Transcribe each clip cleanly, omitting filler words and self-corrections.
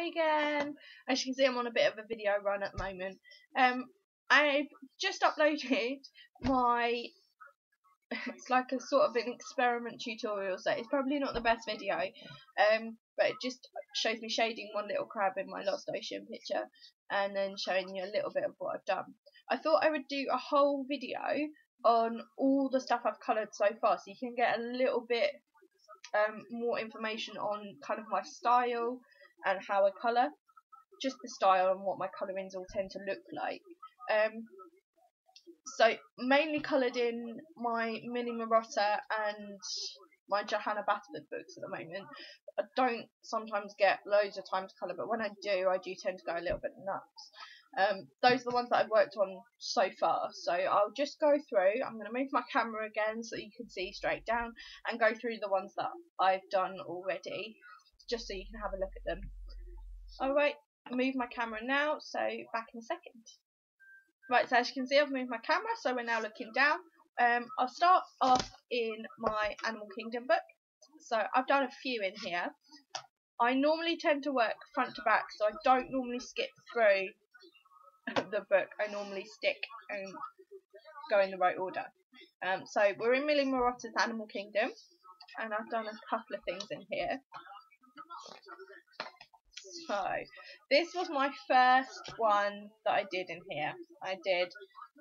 Hi again. As you can see, I'm on a bit of a video run at the moment. I've just uploaded my, it's like a sort of an experiment tutorial, so it's probably not the best video, but it just shows me shading one little crab in my Lost Ocean picture and then showing you a little bit of what I've done. I thought I would do a whole video on all the stuff I've coloured so far, so you can get a little bit more information on kind of my style and how I colour, just the style and what my colourings all tend to look like. So mainly coloured in my Mini Marotta and my Johanna Batterford books at the moment. I don't sometimes get loads of time to colour, but when I do tend to go a little bit nuts. Those are the ones that I've worked on so far, so I'll just go through. I'm going to move my camera again so you can see straight down and go through the ones that I've done already, just so you can have a look at them. Alright, move my camera now, so back in a second. Right, so as you can see, I've moved my camera, so we're now looking down. I'll start off in my Animal Kingdom book. So I've done a few in here. I normally tend to work front to back, so I don't normally skip through the book. I normally stick and go in the right order. So we're in Mini Marotta's Animal Kingdom, and I've done a couple of things in here. So this was my first one that I did in here. I did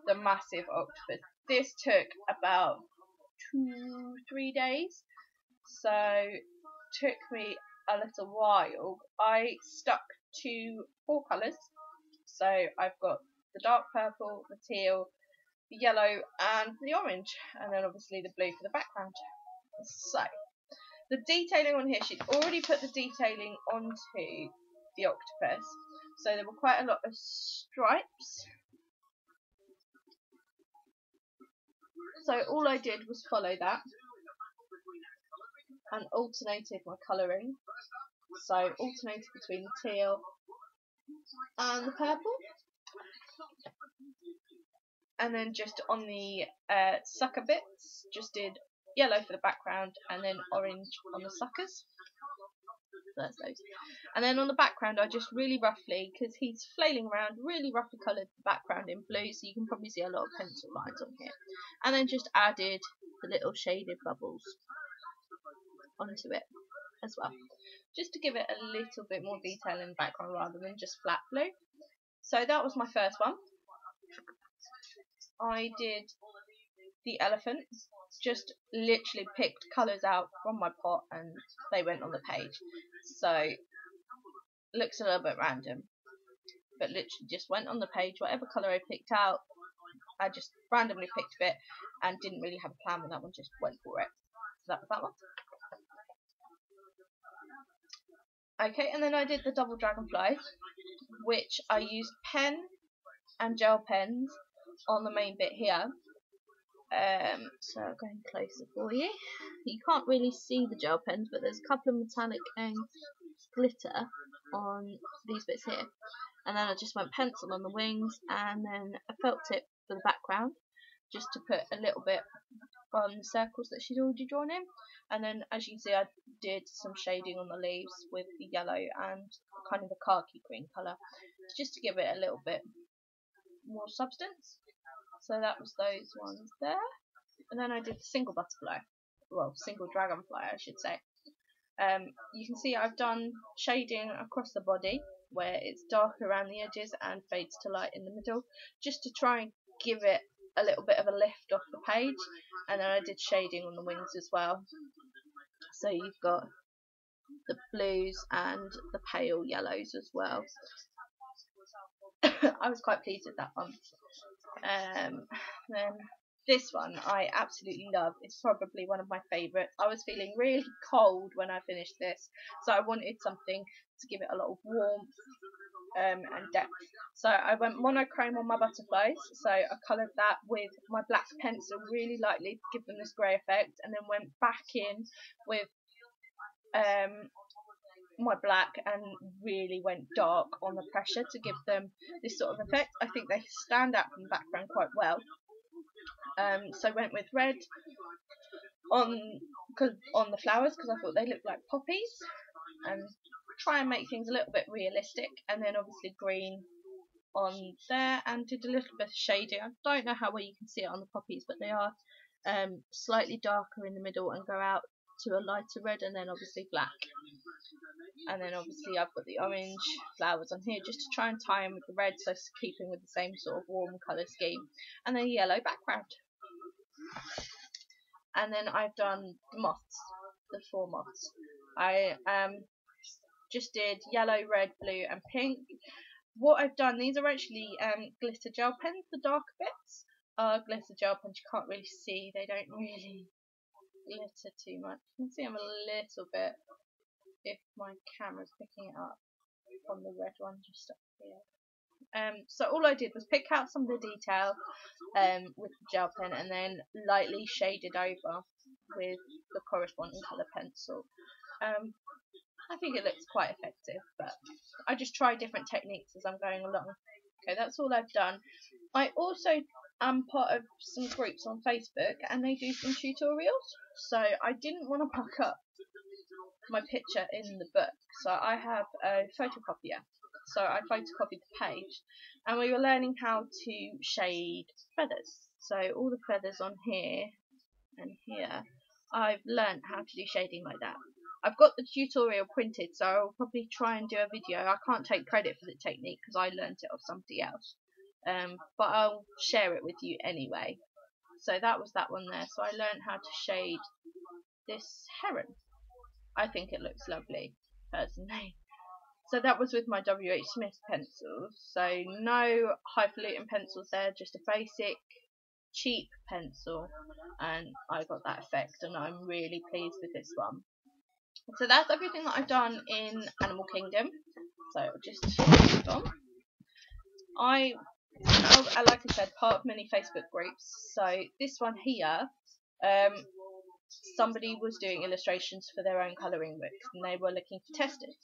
the massive octopus. This took about 2-3 days, so took me a little while. I stuck to 4 colours, so I've got the dark purple, the teal, the yellow and the orange, and then obviously the blue for the background. So the detailing on here, she'd already put the detailing onto the octopus, so there were quite a lot of stripes. So all I did was follow that and alternated my colouring. So alternated between the teal and the purple, and then just on the sucker bits, just did yellow for the background and then orange on the suckers. That's those. And then on the background, I just really roughly, because he's flailing around, really roughly coloured the background in blue, so you can probably see a lot of pencil lines on here. And then just added the little shaded bubbles onto it as well, just to give it a little bit more detail in the background rather than just flat blue. So that was my first one. I did the elephants, just literally picked colours out from my pot and they went on the page. So looks a little bit random, but literally just went on the page, whatever colour I picked out, I just randomly picked a bit and didn't really have a plan with that one, just went for it. So that was that one. Okay, and then I did the double dragonfly, which I used pen and gel pens on the main bit here. So I'll go in closer for you. You can't really see the gel pens, but there's a couple of metallic and glitter on these bits here. And then I just went pencil on the wings and then a felt tip for the background, just to put a little bit on the circles that she's already drawn in. And then as you can see, I did some shading on the leaves with the yellow and kind of a khaki green colour, just to give it a little bit more substance. So that was those ones there. And then I did the single butterfly, well, single dragonfly I should say. You can see I've done shading across the body where it's dark around the edges and fades to light in the middle, just to try and give it a little bit of a lift off the page. And then I did shading on the wings as well, so you've got the blues and the pale yellows as well. I was quite pleased with that one. Then this one I absolutely love. It's probably one of my favourites. I was feeling really cold when I finished this, so I wanted something to give it a lot of warmth and depth. So I went monochrome on my butterflies, so I coloured that with my black pencil really lightly to give them this grey effect, and then went back in with my black and really went dark on the pressure to give them this sort of effect. I think they stand out from the background quite well. So I went with red on the flowers because I thought they looked like poppies, and try and make things a little bit realistic, and then obviously green on there, and did a little bit of shading. I don't know how well you can see it on the poppies, but they are slightly darker in the middle and go out to a lighter red, and then obviously black. And then obviously I've got the orange flowers on here just to try and tie in with the red, so it's keeping with the same sort of warm colour scheme. And then yellow background. And then I've done the moths, the 4 moths. I just did yellow, red, blue and pink. What I've done, these are actually glitter gel pens, the darker bits are glitter gel pens. You can't really see, they don't really glitter too much. You can see them a little bit if my camera's picking it up on the red one just up here. So all I did was pick out some of the detail with the gel pen, and then lightly shaded over with the corresponding colour pencil. I think it looks quite effective, but I just try different techniques as I'm going along. Okay, that's all I've done. I also am part of some groups on Facebook, and they do some tutorials, so I didn't want to pack up my picture in the book, so I have a photocopier. So I photocopied the page, and we were learning how to shade feathers. So all the feathers on here and here, I've learned how to do shading like that. I've got the tutorial printed, so I'll probably try and do a video. I can't take credit for the technique because I learned it off somebody else, but I'll share it with you anyway. So that was that one there. So I learned how to shade this heron. I think it looks lovely, personally. So that was with my WH Smith pencils. So no highfalutin pencils there, just a basic, cheap pencil, and I got that effect, and I'm really pleased with this one. So that's everything that I've done in Animal Kingdom. So just move on. Like I said, part of many Facebook groups. So this one here, somebody was doing illustrations for their own colouring books, and they were looking for testers.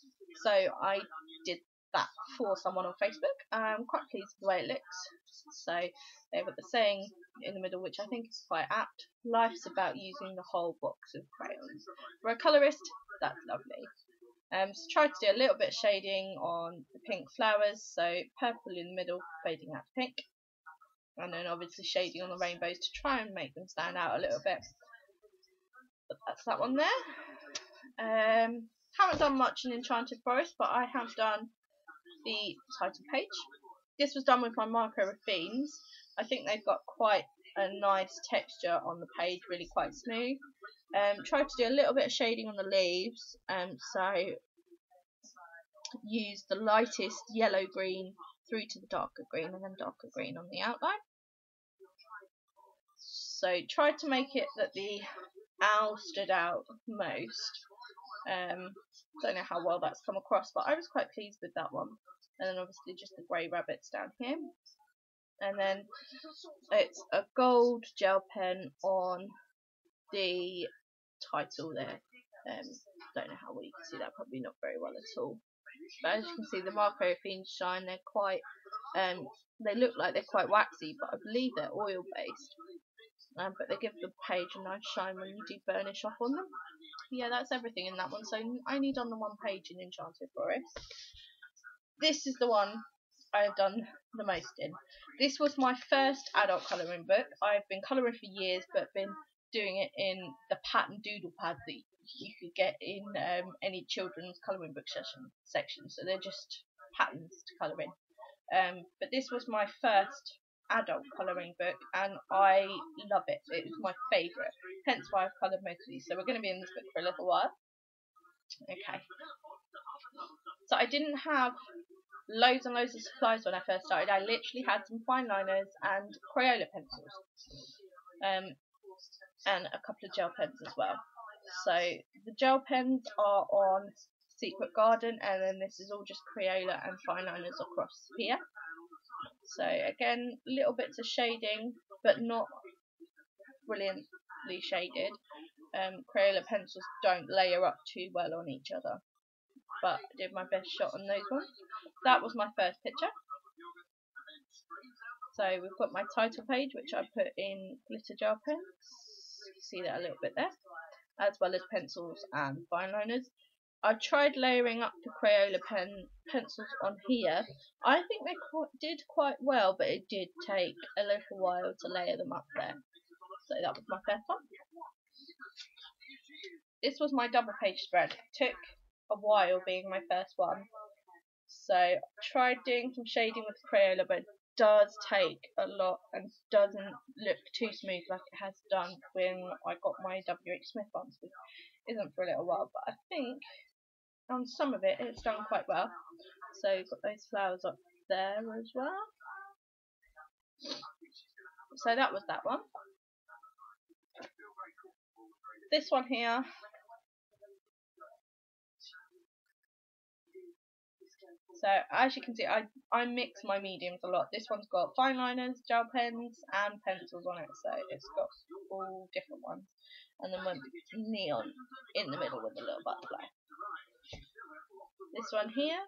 So I did that for someone on Facebook. I'm quite pleased with the way it looks. So they've got the saying in the middle, which I think is quite apt: life's about using the whole box of crayons. For a colourist, that's lovely. So tried to do a little bit of shading on the pink flowers, so purple in the middle, fading out to pink, and then obviously shading on the rainbows to try and make them stand out a little bit. But that's that one there. Haven't done much in Enchanted Forest, but I have done the title page. This was done with my Marco Raffines. I think they've got quite a nice texture on the page, really quite smooth. Tried to do a little bit of shading on the leaves, so use the lightest yellow green through to the darker green, and then darker green on the outline. So tried to make it that the owl stood out most. Don't know how well that's come across, but I was quite pleased with that one. And then obviously just the grey rabbits down here. And then it's a gold gel pen on the title there. Don't know how well you can see that, probably not very well at all. But as you can see, the Marco Raffines shine. They're quite, they look like they're quite waxy, but I believe they're oil based. But they give the page a nice shine when you do burnish off on them. Yeah, that's everything in that one. So I need on the one page in Enchanted Forest. This is the one I've done the most in. This was my first adult colouring book. I've been colouring for years, but been doing it in the pattern doodle pad that you could get in any children's colouring book section. So they're just patterns to colour in. But this was my first adult colouring book, and I love it. It was my favourite, hence why I've coloured most of these. So we're going to be in this book for a little while. Okay. So I didn't have loads and loads of supplies when I first started. I literally had some fine liners and Crayola pencils, and a couple of gel pens as well. So the gel pens are on Secret Garden, and then this is all just Crayola and fine liners across here. So again, little bits of shading, but not brilliantly shaded. Crayola pencils don't layer up too well on each other, but I did my best shot on those ones. That was my first picture. So we've got my title page, which I put in glitter gel pens. You can see that a little bit there, as well as pencils and fine liners. I tried layering up the Crayola pencils on here. I think they did quite well, but it did take a little while to layer them up there. So that was my first one. This was my double page spread. It took a while being my first one. So I tried doing some shading with Crayola, but it does take a lot and doesn't look too smooth like it has done when I got my WH Smith ones, which isn't for a little while, but I think on some of it it's done quite well. So you've got those flowers up there as well. So that was that one. This one here, so as you can see, I mix my mediums a lot. This one's got fine liners, gel pens and pencils on it, so it's got all different ones. And then one neon in the middle with a little butterfly. This one here,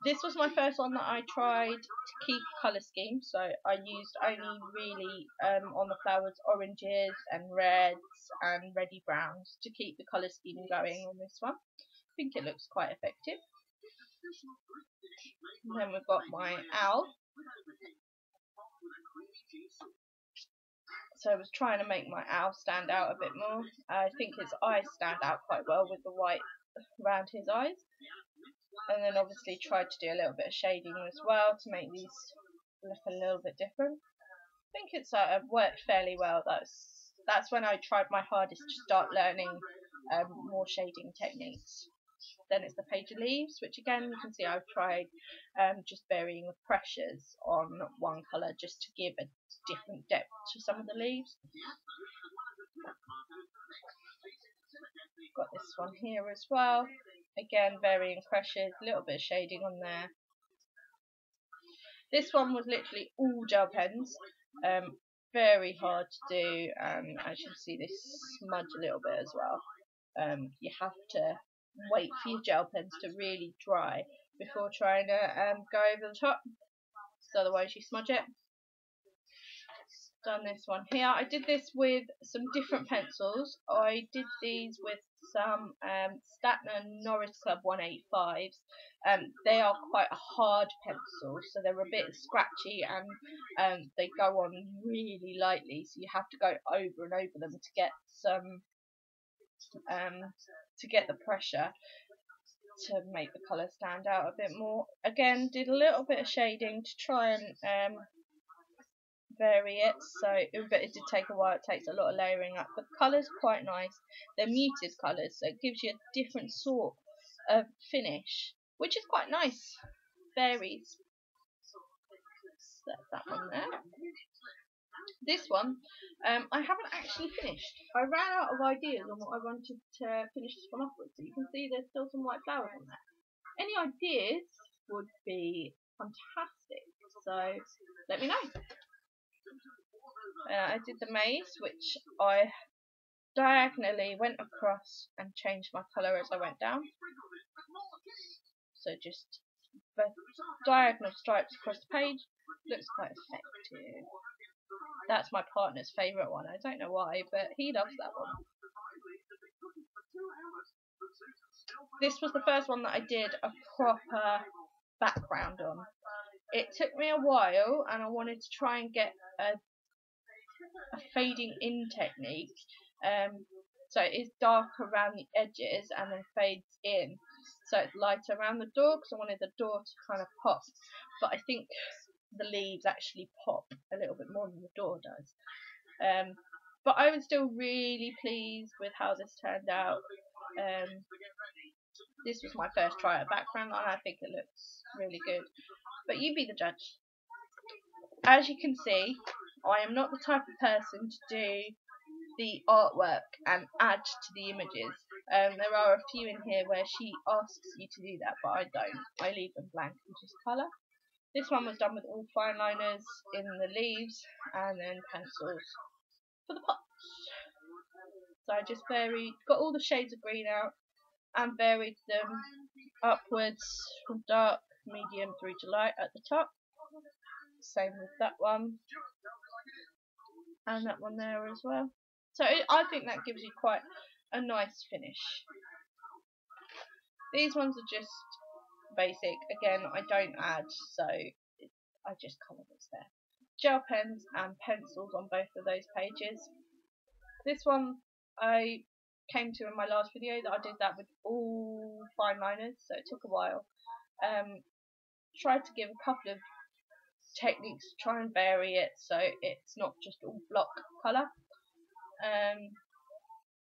this was my first one that I tried to keep a colour scheme, so I used only really on the flowers oranges and reds and reddy browns to keep the colour scheme going on this one. I think it looks quite effective. And then we've got my owl. So I was trying to make my owl stand out a bit more. I think his eyes stand out quite well with the white around his eyes. And then obviously tried to do a little bit of shading as well to make these look a little bit different. I think it's worked fairly well. That's when I tried my hardest to start learning more shading techniques. Then it's the page of leaves, which again you can see I've tried just varying the pressures on one colour just to give a different depth to some of the leaves. Got this one here as well. Again, varying pressures, a little bit of shading on there. This one was literally all gel pens. Very hard to do, and as you can see, they smudge a little bit as well. You have to wait for your gel pens to really dry before trying to go over the top, so otherwise you smudge it. Done this one here. I did this with some different pencils. I did these with some Staedtler Norris Club 185s. They are quite hard pencils, so they're a bit scratchy and they go on really lightly, so you have to go over and over them to get some to get the pressure to make the colour stand out a bit more. Again, did a little bit of shading to try and vary it, but it did take a while. It takes a lot of layering up, but the colours are quite nice. They're muted colours, so it gives you a different sort of finish, which is quite nice. Varies. Set that one there. This one, I haven't actually finished. I ran out of ideas on what I wanted to finish this one off with, so you can see there's still some white flowers on there. Any ideas would be fantastic, so let me know. I did the maze, which I diagonally went across and changed my colour as I went down. So just the diagonal stripes across the page. Looks quite effective. That's my partner's favourite one. I don't know why, but he loves that one. This was the first one that I did a proper background on. It took me a while, and I wanted to try and get a fading in technique, so it's dark around the edges and then fades in, so it's lighter around the door, because I wanted the door to kind of pop, but I think the leaves actually pop a little bit more than the door does. But I was still really pleased with how this turned out. This was my first try at background, and I think it looks really good, but you be the judge. As you can see, I am not the type of person to do the artwork and add to the images. There are a few in here where she asks you to do that, but I don't. I leave them blank and just colour. This one was done with all fine liners in the leaves and then pencils for the pots. So I just got all the shades of green out and varied them upwards from dark, medium through to light at the top. Same with that one and that one there as well. So I think that gives you quite a nice finish. These ones are just basic. Again, I don't add, so I just colour what's there. Gel pens and pencils on both of those pages. This one I came to in my last video that I did that with all fine liners, so it took a while. Tried to give a couple of techniques to try and vary it so it's not just all block colour.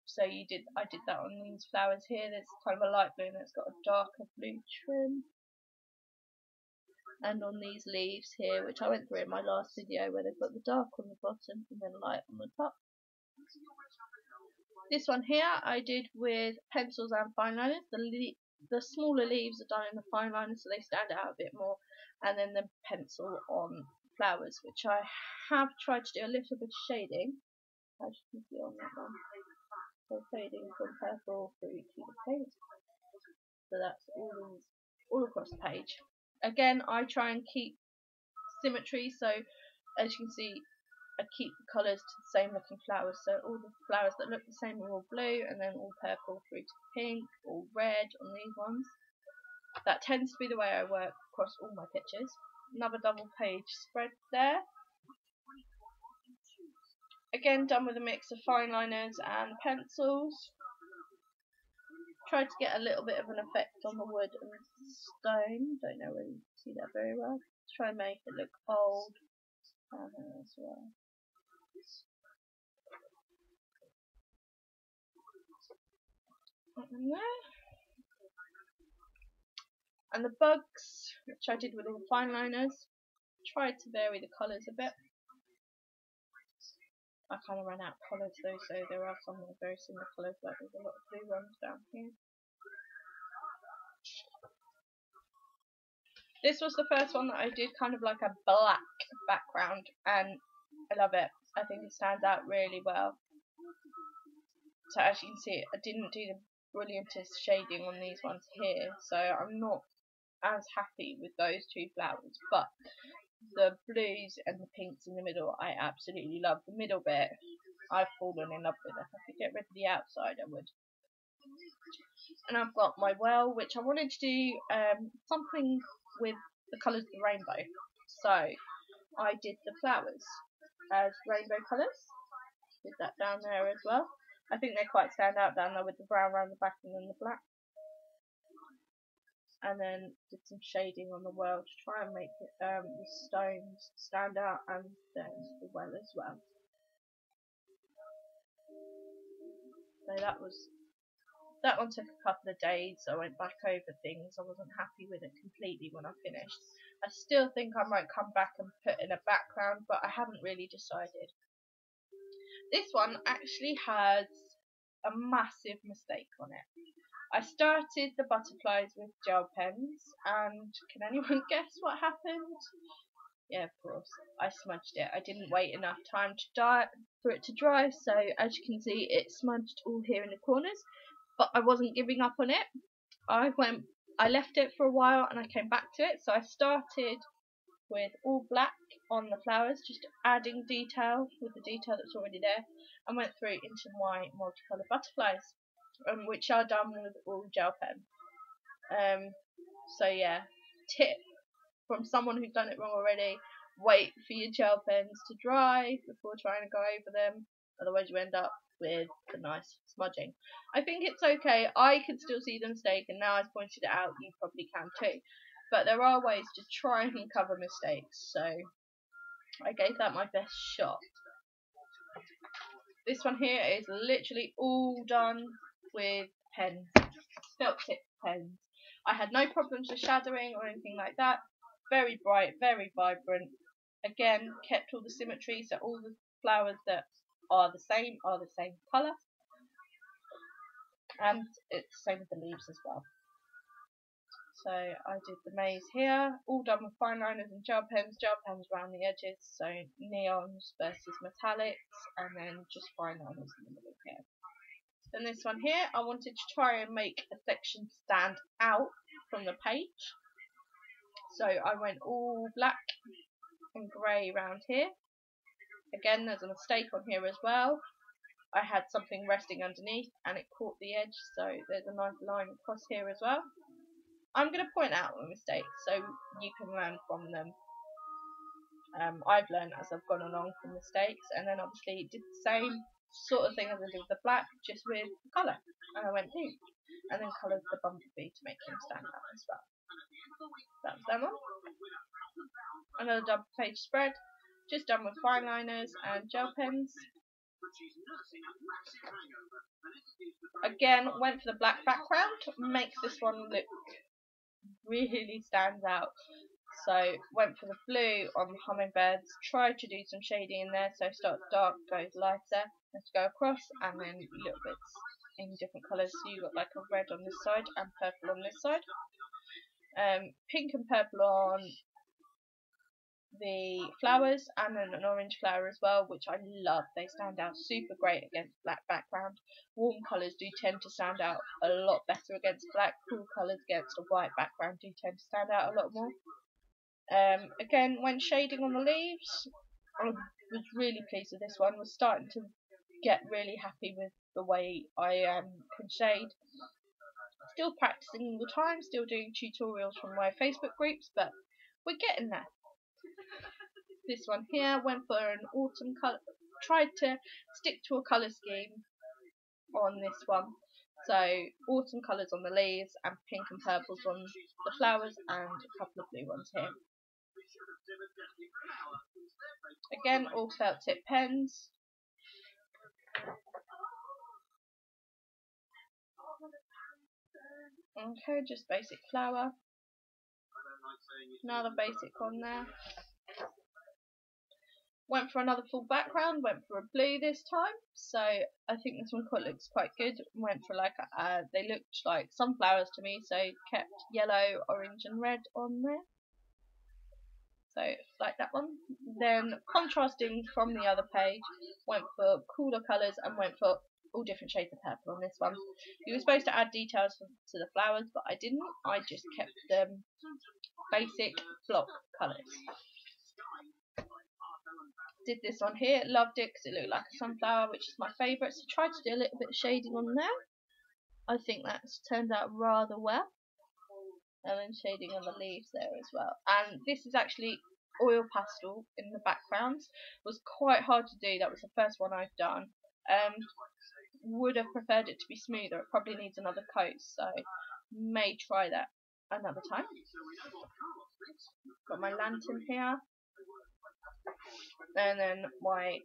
So I did that on these flowers here. There's kind of a light blue and it's got a darker blue trim. And on these leaves here, which I went through in my last video, where they've got the dark on the bottom and then light on the top. This one here I did with pencils and fine liners. The smaller leaves are done in the fine liner so they stand out a bit more, and then the pencil on flowers, which I have tried to do a little bit of shading, as you can see on that one. So fading from purple through to the pink. So that's all across the page. Again, I try and keep symmetry, so as you can see I keep the colours to the same looking flowers, so all the flowers that look the same are all blue, and then all purple through to pink, all red on these ones. That tends to be the way I work across all my pictures. Another double page spread there. Again, done with a mix of fine liners and pencils. Tried to get a little bit of an effect on the wood and stone. Don't know whether you can see that very well. Try and make it look old as well. And the bugs, which I did with all the fine liners, tried to vary the colours a bit. I kind of ran out of colours though, so there are some that are very similar colours, like there's a lot of blue ones down here. This was the first one that I did kind of like a black background, and I love it. I think it stands out really well. So as you can see, I didn't do the brilliantest shading on these ones here, so I'm not as happy with those two flowers, but the blues and the pinks in the middle I absolutely love. The middle bit I've fallen in love with. If I could get rid of the outside I would. And I've got my well, which I wanted to do something with the colours of the rainbow, so I did the flowers as rainbow colours. Did that down there as well. I think they quite stand out down there with the brown around the back and then the black. And then did some shading on the well to try and make the stones stand out, and then the well as well. So that one took a couple of days. I went back over things. I wasn't happy with it completely when I finished. I still think I might come back and put in a background, but I haven't really decided. This one actually has a massive mistake on it. I started the butterflies with gel pens, and can anyone guess what happened? Yeah, of course, I smudged it. I didn't wait enough time for it to dry, so as you can see it smudged all here in the corners, but I wasn't giving up on it. I left it for a while and I came back to it, so I started with all black on the flowers, just adding detail with the detail that's already there, and went through into my multicolored butterflies, which are done with all gel pen. So yeah, tip from someone who's done it wrong already: wait for your gel pens to dry before trying to go over them, otherwise you end up with the nice smudging. I think it's okay. I can still see the mistake, and now I've pointed it out, you probably can too. But there are ways to try and cover mistakes, so I gave that my best shot. This one here is literally all done with pens, felt tip pens. I had no problems with shadowing or anything like that. Very bright, very vibrant. Again, kept all the symmetry, so all the flowers that are the same colour. And it's the same with the leaves as well. So I did the maze here, all done with fine liners and gel pens around the edges, so neons versus metallics, and then just fine liners in the middle here. Then this one here, I wanted to try and make a section stand out from the page, so I went all black and grey around here. Again, there's a mistake on here as well. I had something resting underneath and it caught the edge, so there's a nice line across here as well. I'm going to point out my mistakes so you can learn from them. I've learned as I've gone along from mistakes, and then obviously did the same sort of thing as I did with the black, just with colour. And I went pink, and then coloured the bumblebee to make him stand out as well. That's that one. Another double page spread, just done with fine liners and gel pens. Again, went for the black background, makes this one look really stands out. So went for the blue on the hummingbirds, tried to do some shading in there, so starts dark, goes lighter, let's go across, and then little bits in different colours. So you got like a red on this side and purple on this side. Pink and purple on the flowers, and then an orange flower as well, which I love. They stand out super great against black background. Warm colours do tend to stand out a lot better against black. Cool colours against a white background do tend to stand out a lot more. Again, when shading on the leaves, I was really pleased with this one. Was starting to get really happy with the way I can shade. Still practicing all the time, still doing tutorials from my Facebook groups, but we're getting there. This one here went for an autumn colour, tried to stick to a colour scheme on this one. So autumn colours on the leaves and pink and purples on the flowers and a couple of blue ones here. Again, all felt tip pens. Okay, just basic flower. Another basic on there. Went for another full background, went for a blue this time, so I think this one looks quite good. Went for like, they looked like sunflowers to me, so kept yellow, orange and red on there. So like that one. Then contrasting from the other page, went for cooler colours and went for all different shades of purple on this one. You were supposed to add details to the flowers, but I didn't. I just kept them basic block colours. Did this one here, loved it because it looked like a sunflower, which is my favourite, so tried to do a little bit of shading on there. I think that's turned out rather well. And then shading on the leaves there as well. And this is actually oil pastel in the backgrounds. Was quite hard to do, that was the first one I've done. Would have preferred it to be smoother, it probably needs another coat, so may try that another time. Got my lantern here. And then my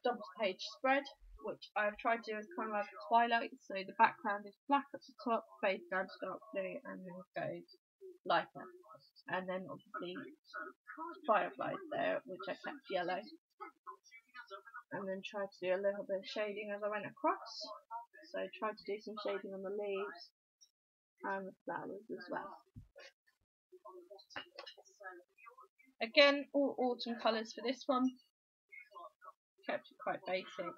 double page spread, which I've tried to do as kind of like a twilight, so the background is black at the top, fades down to dark blue, and then goes lighter. And then obviously fireflies there, which I kept yellow. And then tried to do a little bit of shading as I went across. So tried to do some shading on the leaves and the flowers as well. Again, all autumn colours for this one. Kept it quite basic.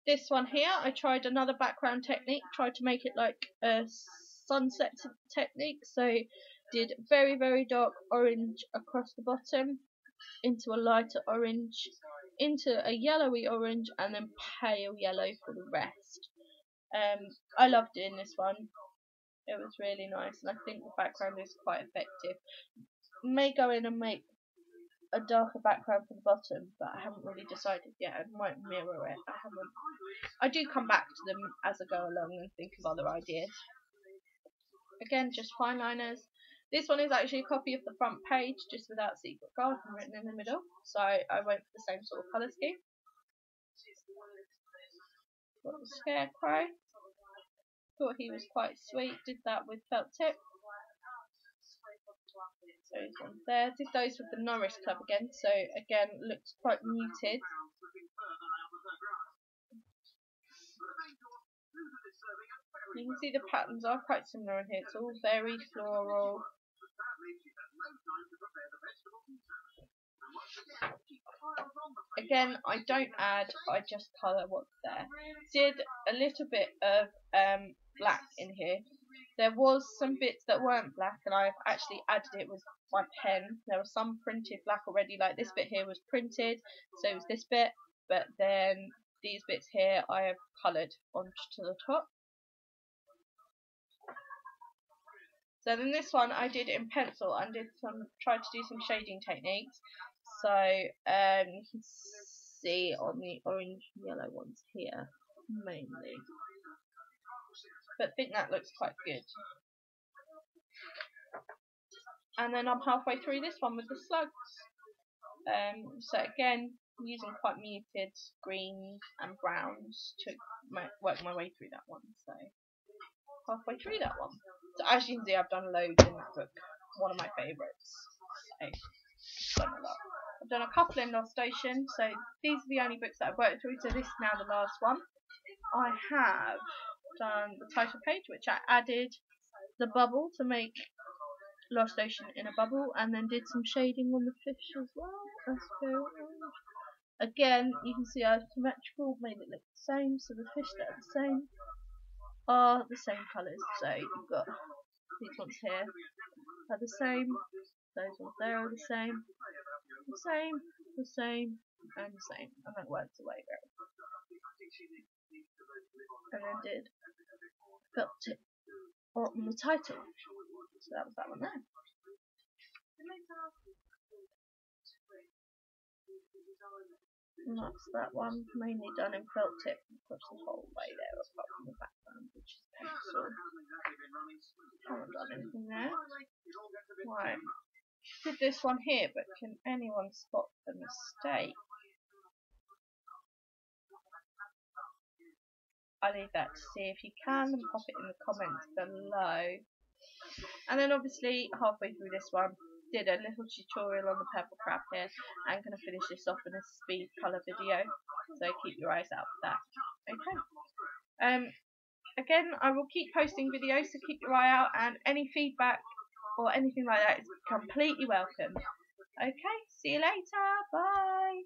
This one here, I tried another background technique, tried to make it like a sunset technique, so did very, very dark orange across the bottom, into a lighter orange, into a yellowy orange, and then pale yellow for the rest. I loved doing this one. It was really nice, and I think the background is quite effective. May go in and make a darker background for the bottom, but I haven't really decided yet. I might mirror it. I do come back to them as I go along and think of other ideas. Again, just fine liners. This one is actually a copy of the front page, just without Secret Garden written in the middle. So I went for the same sort of colour scheme. Got the Scarecrow. Thought he was quite sweet. Did that with felt tip. Those ones there. Did those with the Norris Club again. So again, looks quite muted. You can see the patterns are quite similar in here. It's all very floral. Again, I don't add, I just colour what's there. Did a little bit of black in here. There was some bits that weren't black, and I've actually added it with my pen. There was some printed black already, like this bit here was printed, so was this bit. but then these bits here I have coloured onto the top. So then this one I did in pencil and tried to do some shading techniques. So you can see on the orange and yellow ones here mainly, but I think that looks quite good. And then I'm halfway through this one with the slugs. So again, using quite muted greens and browns to work my way through that one. So halfway through that one. So as you can see, I've done loads in that book. One of my favourites. So done a lot. I've done a couple in Lost Ocean. So these are the only books that I've worked through. So this is now the last one. I have done the title page, which I added the bubble to make Lost Ocean in a bubble, and then did some shading on the fish as well. Again, you can see I've symmetrical, made it look the same, so the fish that are the same are the same colours. So you've got these ones here are the same, those ones there are the same, the same, and the same, and that works away very well. And then did felt tip on the title. So that was that one there. And that's that one, mainly done in felt tip across the whole way there, apart from the background, which is pencil. Haven't done anything there. Right. Did this one here, but can anyone spot the mistake? I'll leave that to see if you can, and pop it in the comments below. And then obviously halfway through this one, did a little tutorial on the purple crab here. I'm going to finish this off in a speed colour video, so keep your eyes out for that. Okay. Again, I will keep posting videos, so keep your eye out, and any feedback or anything like that is completely welcome. Okay, see you later, bye.